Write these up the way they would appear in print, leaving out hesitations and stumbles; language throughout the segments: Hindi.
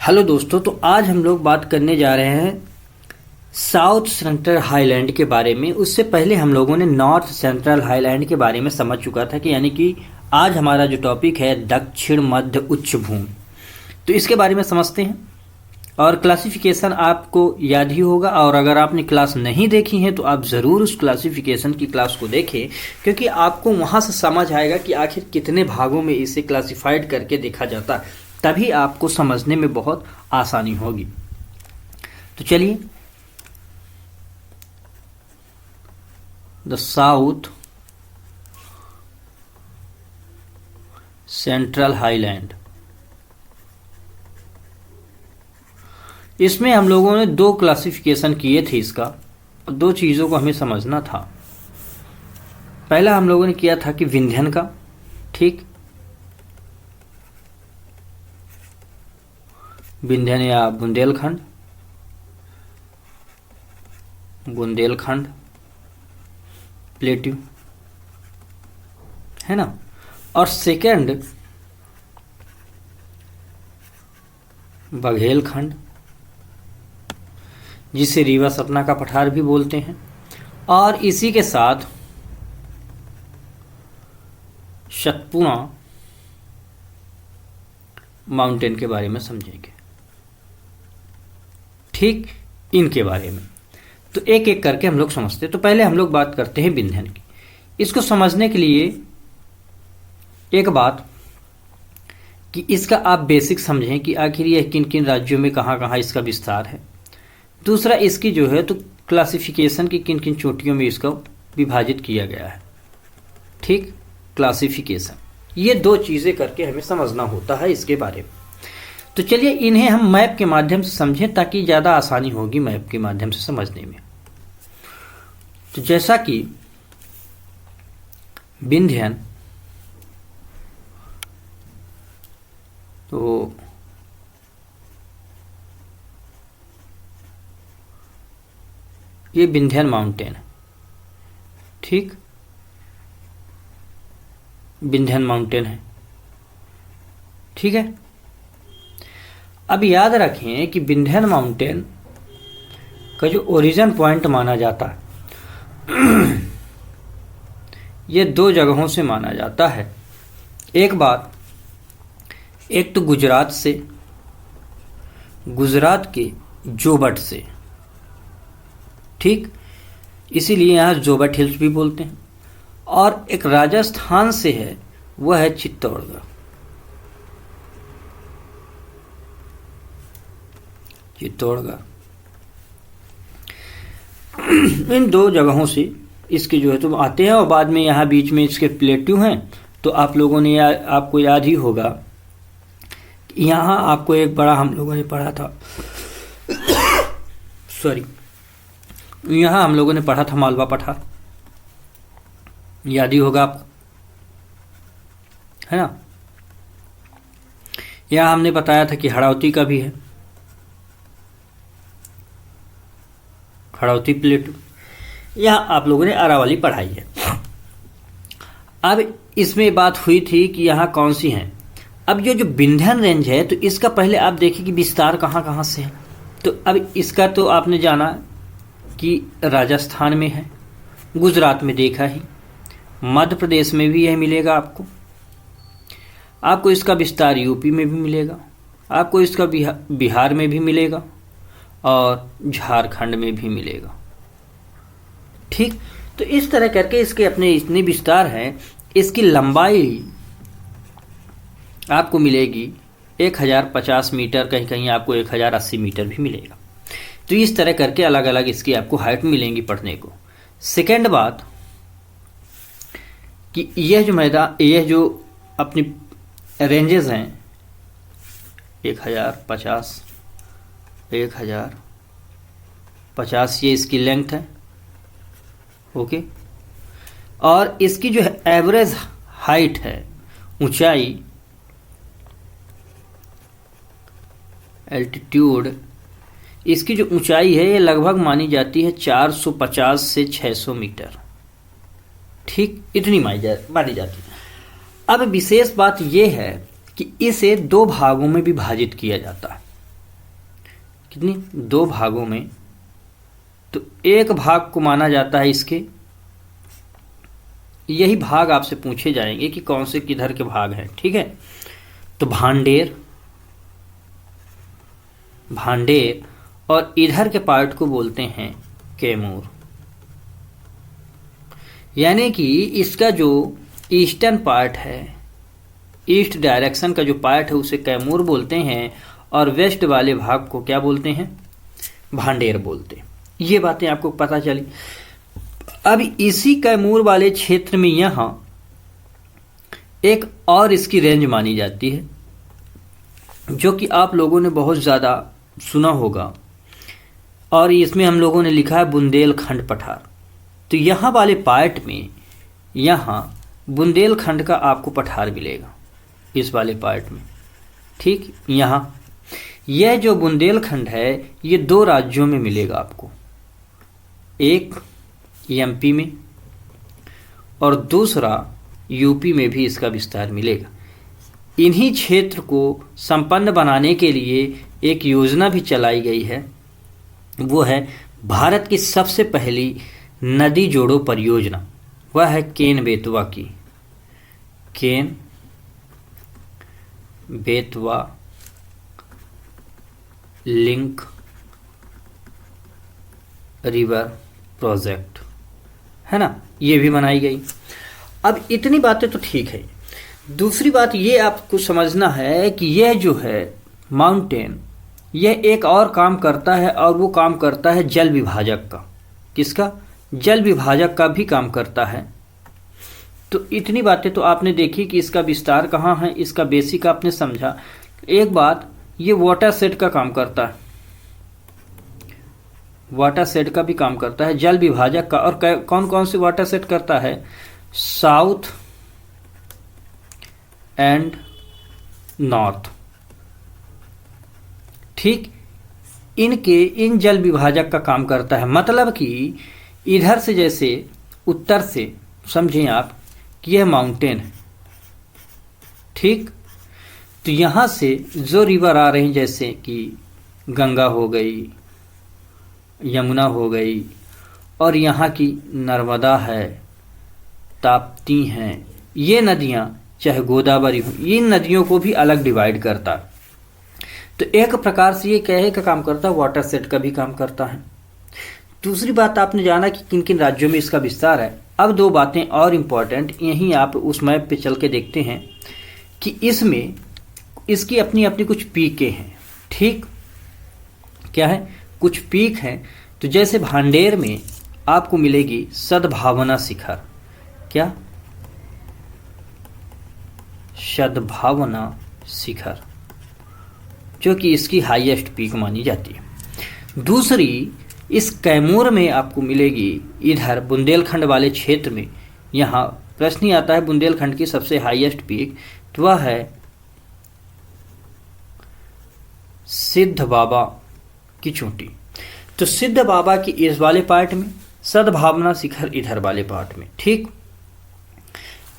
हेलो दोस्तों, तो आज हम लोग बात करने जा रहे हैं साउथ सेंट्रल हाईलैंड के बारे में। उससे पहले हम लोगों ने नॉर्थ सेंट्रल हाईलैंड के बारे में समझ चुका था कि यानी कि आज हमारा जो टॉपिक है दक्षिण मध्य उच्च भूमि। तो इसके बारे में समझते हैं और क्लासिफिकेशन आपको याद ही होगा, और अगर आपने क्लास नहीं देखी है तो आप ज़रूर उस क्लासिफिकेशन की क्लास को देखें, क्योंकि आपको वहाँ से समझ आएगा कि आखिर कितने भागों में इसे क्लासिफाइड करके देखा जाता है। तभी आपको समझने में बहुत आसानी होगी। तो चलिए, द साउथ सेंट्रल हाईलैंड, इसमें हम लोगों ने दो क्लासिफिकेशन किए थे इसका। दो चीज़ों को हमें समझना था। पहला हम लोगों ने किया था कि विंध्यन का, ठीक, विंध्यन या बुंदेलखंड, बुंदेलखंड प्लेट्यू, है ना। और सेकंड बघेलखंड, जिसे रीवा सतना का पठार भी बोलते हैं। और इसी के साथ सतपुड़ा माउंटेन के बारे में समझेंगे, ठीक, इनके बारे में। तो एक एक करके हम लोग समझते हैं। तो पहले हम लोग बात करते हैं विंध्यन की। इसको समझने के लिए एक बात कि इसका आप बेसिक समझें कि आखिर यह किन किन राज्यों में कहाँ कहाँ इसका विस्तार है। दूसरा, इसकी जो है तो क्लासिफिकेशन की किन किन चोटियों में इसका विभाजित किया गया है, ठीक, क्लासिफिकेशन। ये दो चीज़ें करके हमें समझना होता है इसके बारे में। तो चलिए, इन्हें हम मैप के माध्यम से समझें ताकि ज़्यादा आसानी होगी मैप के माध्यम से समझने में। तो जैसा कि विंध्यन, तो ये विंध्यन माउंटेन है, ठीक, विंध्यन माउंटेन है, ठीक है। अब याद रखें कि विंध्यन माउंटेन का जो ओरिजिन पॉइंट माना जाता है ये दो जगहों से माना जाता है। एक बात, एक तो गुजरात से, गुजरात के जोबट से, ठीक, इसीलिए यहाँ जोबट हिल्स भी बोलते हैं। और एक राजस्थान से है, वह है चित्तौड़गढ़। चित्तौड़गढ़, इन दो जगहों से इसके जो है तो आते हैं। और बाद में यहाँ बीच में इसके प्लेट्यू हैं। तो आप लोगों ने आपको याद ही होगा, यहाँ आपको एक बड़ा हम लोगों ने पढ़ा था सॉरी, यहाँ हम लोगों ने पढ़ा था मालवा पठार, याद ही होगा आपको, है ना। यहाँ हमने बताया था कि हड़ौती का भी है, हड़ौती प्लेटू। यहाँ आप लोगों ने अरावली पढ़ाई है। अब इसमें बात हुई थी कि यहाँ कौन सी हैं। अब ये जो विंध्यन रेंज है, तो इसका पहले आप देखिए कि विस्तार कहाँ कहाँ से है। तो अब इसका तो आपने जाना कि राजस्थान में है, गुजरात में देखा ही, मध्य प्रदेश में भी यह मिलेगा आपको। आपको इसका विस्तार यूपी में भी मिलेगा, आपको इसका बिहार में भी मिलेगा और झारखंड में भी मिलेगा, ठीक। तो इस तरह करके इसके अपने इतने विस्तार हैं। इसकी लंबाई आपको मिलेगी 1050 मीटर, कहीं कहीं आपको 1080 मीटर भी मिलेगा। तो इस तरह करके अलग अलग इसकी आपको हाइट मिलेंगी पढ़ने को। सेकेंड बात कि यह जो मैदान, यह जो अपनी रेंजेस हैं 1050, 1050, ये इसकी लेंथ है, ओके। और इसकी जो है एवरेज हाइट है, ऊंचाई, एल्टीट्यूड, इसकी जो ऊंचाई है ये लगभग मानी जाती है 450 से 600 मीटर, ठीक, इतनी मानी जाती है। अब विशेष बात यह है कि इसे दो भागों में विभाजित किया जाता है। कितनी, 2 भागों में। तो एक भाग को माना जाता है इसके, यही भाग आपसे पूछे जाएंगे कि कौन से किधर के भाग हैं, ठीक है। तो भांडेर, और इधर के पार्ट को बोलते हैं कैमूर। यानी कि इसका जो ईस्टर्न पार्ट है, ईस्ट डायरेक्शन का जो पार्ट है उसे कैमूर बोलते हैं, और वेस्ट वाले भाग को क्या बोलते हैं, भांडेर बोलते हैं। ये बातें आपको पता चली। अब इसी कैमूर वाले क्षेत्र में यहां एक और इसकी रेंज मानी जाती है, जो कि आप लोगों ने बहुत ज़्यादा सुना होगा, और इसमें हम लोगों ने लिखा है बुंदेलखंड पठार। तो यहाँ वाले पार्ट में यहाँ बुंदेलखंड का आपको पठार मिलेगा, इस वाले पार्ट में, ठीक। यहाँ यह जो बुंदेलखंड है ये 2 राज्यों में मिलेगा आपको, एक एमपी में और दूसरा यूपी में भी इसका विस्तार मिलेगा। इन्हीं क्षेत्र को संपन्न बनाने के लिए एक योजना भी चलाई गई है, वो है भारत की सबसे पहली नदी जोड़ो परियोजना, वह है केन बेतवा की, Ken Betwa link river project, है ना, ये भी बनाई गई। अब इतनी बातें तो ठीक है। दूसरी बात ये आपको समझना है कि यह जो है माउंटेन, यह एक और काम करता है, और वो काम करता है जल विभाजक का। किसका? जल विभाजक का भी काम करता है। तो इतनी बातें तो आपने देखी कि इसका विस्तार कहाँ है, इसका बेसिक आपने समझा। एक बात, ये वाटर सेट का काम करता है, वाटर सेट का भी काम करता है, जल विभाजक का। और कौन कौन से वाटर सेट करता है? साउथ एंड नॉर्थ, ठीक। इन जल विभाजक का काम करता है। मतलब कि इधर से, जैसे उत्तर से समझें आप कि यह माउंटेन है, ठीक। तो यहां से जो रिवर आ रहे हैं, जैसे कि गंगा हो गई, यमुना हो गई, और यहाँ की नर्मदा है, ताप्ती हैं, ये नदियाँ, चाहे गोदावरी हो, इन नदियों को भी अलग डिवाइड करता है। तो एक प्रकार से ये कहे का काम करता है, वाटर सेट का भी काम करता है। दूसरी बात, आपने जाना कि किन किन राज्यों में इसका विस्तार है। अब 2 बातें और इम्पॉर्टेंट, यहीं आप उस मैप पे चल के देखते हैं कि इसमें इसकी अपनी अपनी कुछ पीकें हैं, ठीक। क्या है? कुछ पीक हैं। तो जैसे भांडेर में आपको मिलेगी सद्भावना शिखर। क्या? सद्भावना शिखर, जो कि इसकी हाईएस्ट पीक मानी जाती है। दूसरी, इस कैमूर में आपको मिलेगी, इधर बुंदेलखंड वाले क्षेत्र में। यहाँ प्रश्न ही आता है बुंदेलखंड की सबसे हाईएस्ट पीक, तो वह है सिद्ध बाबा की चोटी। तो सिद्ध बाबा की इस वाले पार्ट में, सद्भावना शिखर इधर वाले पार्ट में, ठीक।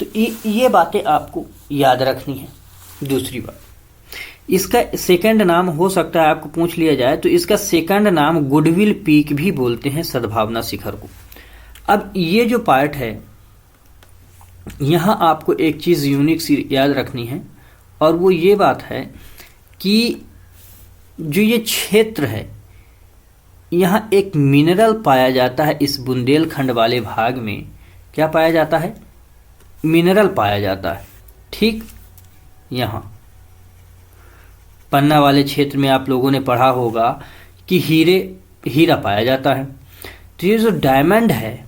तो ये बातें आपको याद रखनी है। दूसरी बात, इसका सेकंड नाम हो सकता है आपको पूछ लिया जाए, तो इसका सेकंड नाम गुडविल पीक भी बोलते हैं सद्भावना शिखर को। अब ये जो पार्ट है, यहां आपको एक चीज यूनिक सी याद रखनी है, और वो ये बात है कि जो ये क्षेत्र है, यहां एक मिनरल पाया जाता है। इस बुंदेलखंड वाले भाग में क्या पाया जाता है? मिनरल पाया जाता है, ठीक। यहां पन्ना वाले क्षेत्र में आप लोगों ने पढ़ा होगा कि हीरा पाया जाता है। तो ये जो डायमंड है,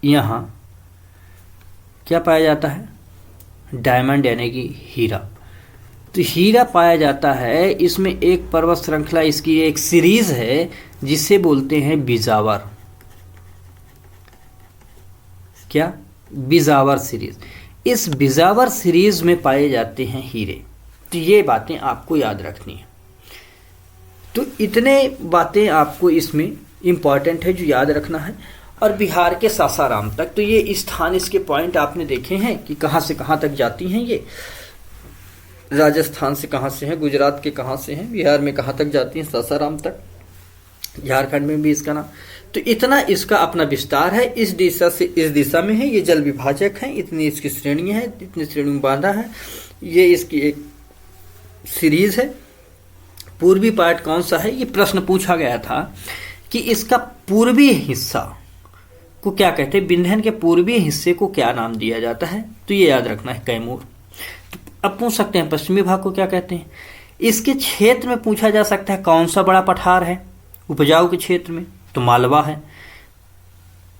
यहां क्या पाया जाता है? डायमंड यानी कि हीरा। तो हीरा पाया जाता है। इसमें एक पर्वत श्रृंखला, इसकी एक सीरीज है जिसे बोलते हैं बिजावर। क्या? बिजावर सीरीज। इस बिजावर सीरीज में पाए जाते हैं हीरे। तो ये बातें आपको याद रखनी है। तो इतने बातें आपको इसमें इंपॉर्टेंट है जो याद रखना है। और बिहार के सासाराम तक, तो ये स्थान, इसके पॉइंट आपने देखे हैं कि कहाँ से कहाँ तक जाती हैं ये। राजस्थान से कहाँ से हैं, गुजरात के कहाँ से हैं, बिहार में कहाँ तक जाती हैं, सासाराम तक, झारखंड में भी इसका नाम। तो इतना इसका अपना विस्तार है, इस दिशा से इस दिशा में है, ये जल विभाजक है, इतनी इसकी श्रेणियाँ हैं, इतनी श्रेणी में बांधा है, ये इसकी एक सीरीज है। पूर्वी पार्ट कौन सा है, ये प्रश्न पूछा गया था कि इसका पूर्वी हिस्सा को क्या कहते हैं, विंध्य के पूर्वी हिस्से को क्या नाम दिया जाता है, तो ये याद रखना है, कैमूर। अब पूछ सकते हैं पश्चिमी भाग को क्या कहते हैं। इसके क्षेत्र में पूछा जा सकता है कौन सा बड़ा पठार है उपजाऊ के क्षेत्र में, तो मालवा है।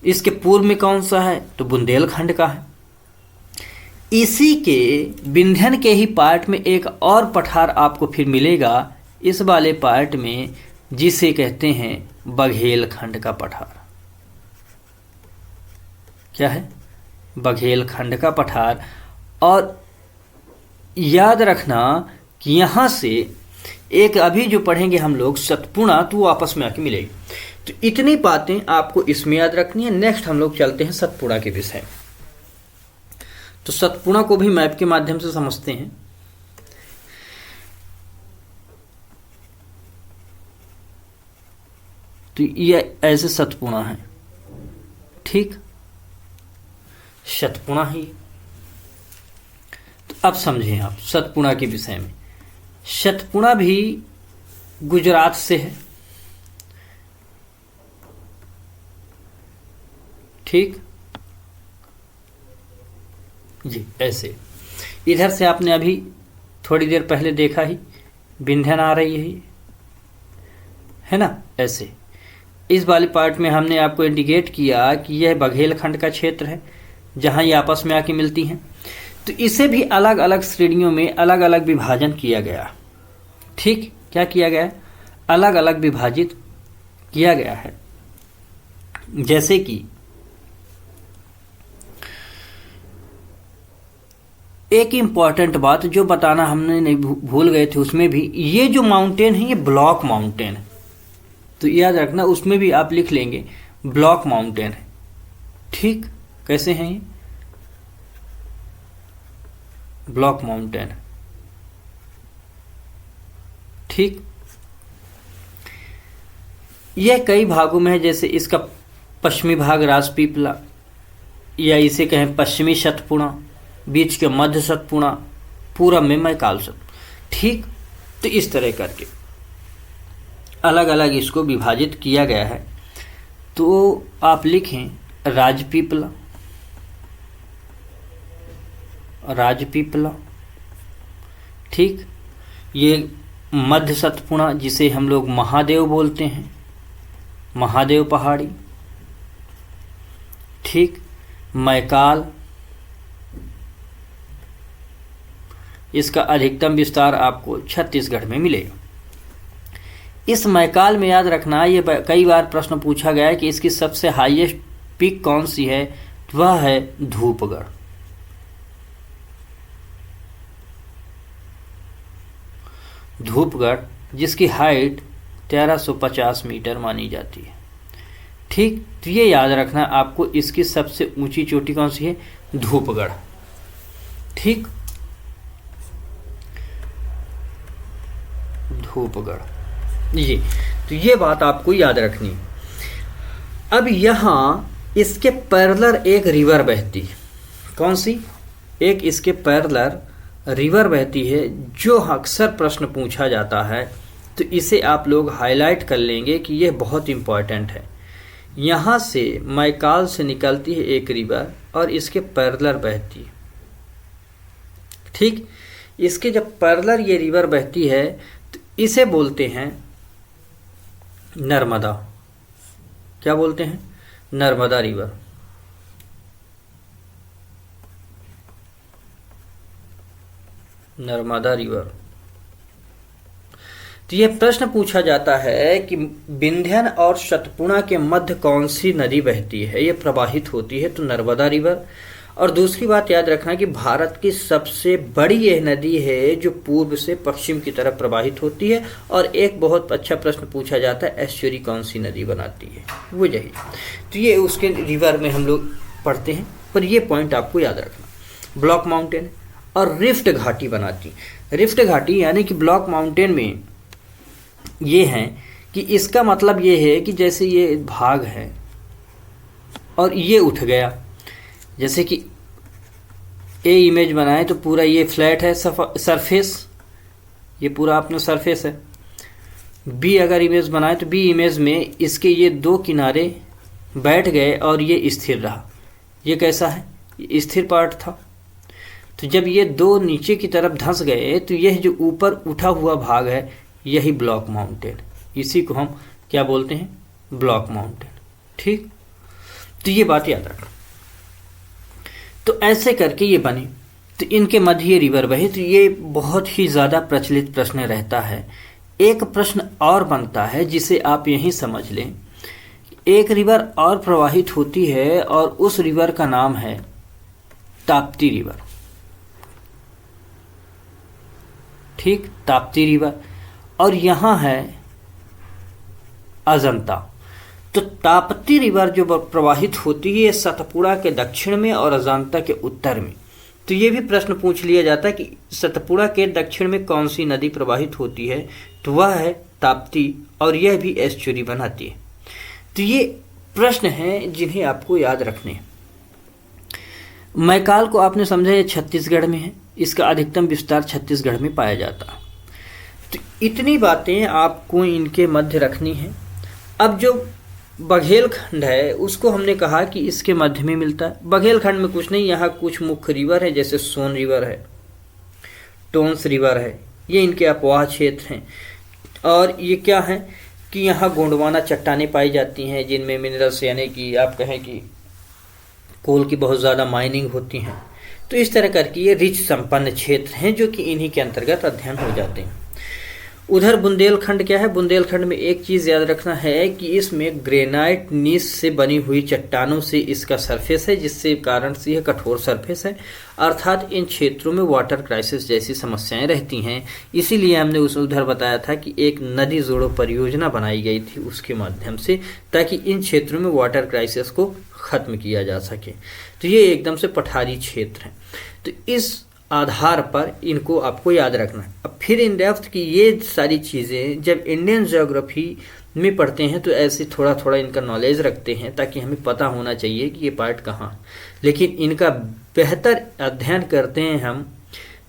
इसके पूर्व में कौन सा है, तो बुंदेलखंड का है। इसी के विंध्यन के ही पार्ट में एक और पठार आपको फिर मिलेगा इस वाले पार्ट में, जिसे कहते हैं बघेलखंड का पठार। क्या है, बघेलखंड का पठार। और याद रखना कि यहां से एक अभी जो पढ़ेंगे हम लोग सतपुड़ा, तो वो आपस में आके मिलेगी। तो इतनी बातें आपको इसमें याद रखनी है। नेक्स्ट हम लोग चलते हैं सतपुड़ा के विषय। तो सतपुड़ा को भी मैप के माध्यम से समझते हैं। तो ये ऐसे सतपुड़ा है, ठीक, सतपुड़ा ही। तो अब समझें आप सतपुड़ा के विषय में। सतपुड़ा भी गुजरात से है, ठीक जी। ऐसे इधर से आपने अभी थोड़ी देर पहले देखा ही, विंध्यन आ रही है ना। ऐसे इस वाली पार्ट में हमने आपको इंडिकेट किया कि यह बघेलखंड का क्षेत्र है, जहां ये आपस में आके मिलती हैं। तो इसे भी अलग अलग श्रेणियों में अलग अलग विभाजन किया गया, ठीक। क्या किया गया, अलग अलग विभाजित किया गया है। जैसे कि एक इंपॉर्टेंट बात जो बताना हमने नहीं भूल गए थे, उसमें भी ये जो माउंटेन है ये ब्लॉक माउंटेन है। तो याद रखना, उसमें भी आप लिख लेंगे ब्लॉक माउंटेन है, ठीक। कैसे हैं ये, ब्लॉक माउंटेन, ठीक। यह कई भागों में है, जैसे इसका पश्चिमी भाग राजपीपला, या इसे कहें पश्चिमी सतपुड़ा, बीच के मध्य सतपुड़ा, पूरब में मैकाल सत, ठीक। तो इस तरह करके अलग अलग इसको विभाजित किया गया है। तो आप लिखें राजपीपला, राजपीपला, ठीक। ये मध्य सतपुड़ा, जिसे हम लोग महादेव बोलते हैं, महादेव पहाड़ी, ठीक। मैकाल, इसका अधिकतम विस्तार आपको छत्तीसगढ़ में मिलेगा। इस मैकाल में याद रखना, ये कई बार प्रश्न पूछा गया है कि इसकी सबसे हाईएस्ट पीक कौन सी है, वह है धूपगढ़। धूपगढ़, जिसकी हाइट 1350 मीटर मानी जाती है, ठीक। तो ये याद रखना आपको, इसकी सबसे ऊंची चोटी कौन सी है, धूपगढ़, ठीक। धूपगढ़, ये तो ये बात आपको याद रखनी है। अब यहां इसके पैरेलल एक रिवर बहती है, कौन सी, एक इसके पैरेलल रिवर बहती है, जो अक्सर प्रश्न पूछा जाता है। तो इसे आप लोग हाईलाइट कर लेंगे कि यह बहुत इंपॉर्टेंट है। यहां से मैकाल से निकलती है एक रिवर और इसके पैरेलल बहती है, ठीक। इसके जब पैरेलल ये रिवर बहती है तो इसे बोलते हैं नर्मदा। क्या बोलते हैं, नर्मदा रिवर। नर्मदा रिवर। तो यह प्रश्न पूछा जाता है कि विंध्यन और सतपुड़ा के मध्य कौन सी नदी बहती है, यह प्रवाहित होती है, तो नर्मदा रिवर। और दूसरी बात याद रखना कि भारत की सबसे बड़ी यह नदी है जो पूर्व से पश्चिम की तरफ प्रवाहित होती है। और एक बहुत अच्छा प्रश्न पूछा जाता है, एस्चुरी कौन सी नदी बनाती है, वो यही। तो ये उसके रिवर में हम लोग पढ़ते हैं, पर ये पॉइंट आपको याद रखना। ब्लॉक माउंटेन और रिफ्ट घाटी बनाती है। रिफ्ट घाटी यानी कि ब्लॉक माउंटेन में ये है कि इसका मतलब ये है कि जैसे ये भाग है और ये उठ गया, जैसे कि ए इमेज बनाए तो पूरा ये फ्लैट है सरफेस, ये पूरा अपना सरफेस है। बी अगर इमेज बनाए तो बी इमेज में इसके ये दो किनारे बैठ गए और ये स्थिर रहा। ये कैसा है? ये स्थिर पार्ट था। तो जब ये दो नीचे की तरफ धंस गए तो यह जो ऊपर उठा हुआ भाग है यही ब्लॉक माउंटेन, इसी को हम क्या बोलते हैं? Block mountain. ठीक, तो ये बात याद रखना। तो ऐसे करके ये बने, तो इनके मध्य ये रिवर बहे। तो ये बहुत ही ज़्यादा प्रचलित प्रश्न रहता है। एक प्रश्न और बनता है जिसे आप यहीं समझ लें। एक रिवर और प्रवाहित होती है और उस रिवर का नाम है ताप्ती रिवर। ठीक, ताप्ती रिवर। और यहां है अजंता। तो ताप्ती रिवर जो प्रवाहित होती है सतपुड़ा के दक्षिण में और अजंता के उत्तर में। तो ये भी प्रश्न पूछ लिया जाता है कि सतपुड़ा के दक्षिण में कौन सी नदी प्रवाहित होती है? तो वह है ताप्ती, और यह भी एस्चुरी बनाती है। तो ये प्रश्न हैं जिन्हें आपको याद रखने हैं। मैकाल को आपने समझा ये छत्तीसगढ़ में है, इसका अधिकतम विस्तार छत्तीसगढ़ में पाया जाता है। तो इतनी बातें आपको इनके मध्य रखनी है। अब जो बघेलखंड है उसको हमने कहा कि इसके मध्य में मिलता है। बघेलखंड में कुछ नहीं, यहाँ कुछ मुख्य रिवर है, जैसे सोन रिवर है, टोन्स रिवर है, ये इनके अपवाह क्षेत्र हैं। और ये क्या है कि यहाँ गोंडवाना चट्टानें पाई जाती हैं जिनमें मिनरल्स यानी कि आप कहें कि कोल की बहुत ज़्यादा माइनिंग होती हैं। तो इस तरह करके ये रिच संपन्न क्षेत्र हैं जो कि इन्हीं के अंतर्गत अध्ययन हो जाते हैं। उधर बुंदेलखंड क्या है? बुंदेलखंड में एक चीज़ याद रखना है कि इसमें ग्रेनाइट नीस से बनी हुई चट्टानों से इसका सरफेस है, जिससे कारण से यह कठोर सरफेस है। अर्थात इन क्षेत्रों में वाटर क्राइसिस जैसी समस्याएं रहती हैं। इसीलिए हमने उधर बताया था कि एक नदी जोड़ो परियोजना बनाई गई थी उसके माध्यम से, ताकि इन क्षेत्रों में वाटर क्राइसिस को खत्म किया जा सके। तो ये एकदम से पठारी क्षेत्र है। तो इस आधार पर इनको आपको याद रखना है। अब फिर इन डेप्थ की ये सारी चीज़ें जब इंडियन ज्योग्राफी में पढ़ते हैं तो ऐसे थोड़ा थोड़ा इनका नॉलेज रखते हैं, ताकि हमें पता होना चाहिए कि ये पार्ट कहाँ है। लेकिन इनका बेहतर अध्ययन करते हैं हम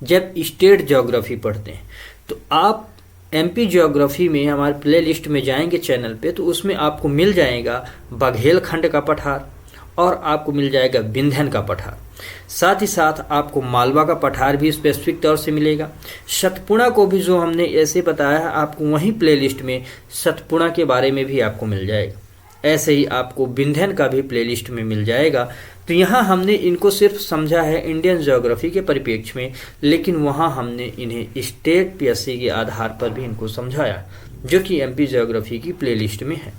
जब स्टेट ज्योग्राफी पढ़ते हैं। तो आप एमपी ज्योग्राफी में हमारे प्ले लिस्ट में जाएंगे चैनल पे, तो उसमें आपको मिल जाएगा बघेलखंड का पठार और आपको मिल जाएगा विंध्यन का पठार। साथ ही साथ आपको मालवा का पठार भी स्पेसिफिक तौर से मिलेगा। सतपुड़ा को भी जो हमने ऐसे बताया है आपको वहीं प्लेलिस्ट में सतपुड़ा के बारे में भी आपको मिल जाएगा। ऐसे ही आपको विंध्यन का भी प्लेलिस्ट में मिल जाएगा। तो यहाँ हमने इनको सिर्फ समझा है इंडियन ज्योग्राफी के परिप्रेक्ष्य में, लेकिन वहाँ हमने इन्हें स्टेट पीएससी के आधार पर भी इनको समझाया, जो कि एमपी ज्योग्राफी की प्लेलिस्ट में है।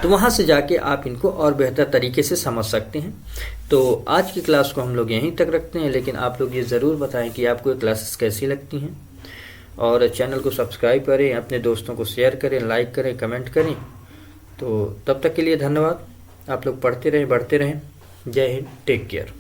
तो वहाँ से जाके आप इनको और बेहतर तरीके से समझ सकते हैं। तो आज की क्लास को हम लोग यहीं तक रखते हैं, लेकिन आप लोग ये ज़रूर बताएं कि आपको ये क्लासेस कैसी लगती हैं, और चैनल को सब्सक्राइब करें, अपने दोस्तों को शेयर करें, लाइक करें, कमेंट करें। तो तब तक के लिए धन्यवाद। आप लोग पढ़ते रहें, बढ़ते रहें। जय हिंद, टेक केयर।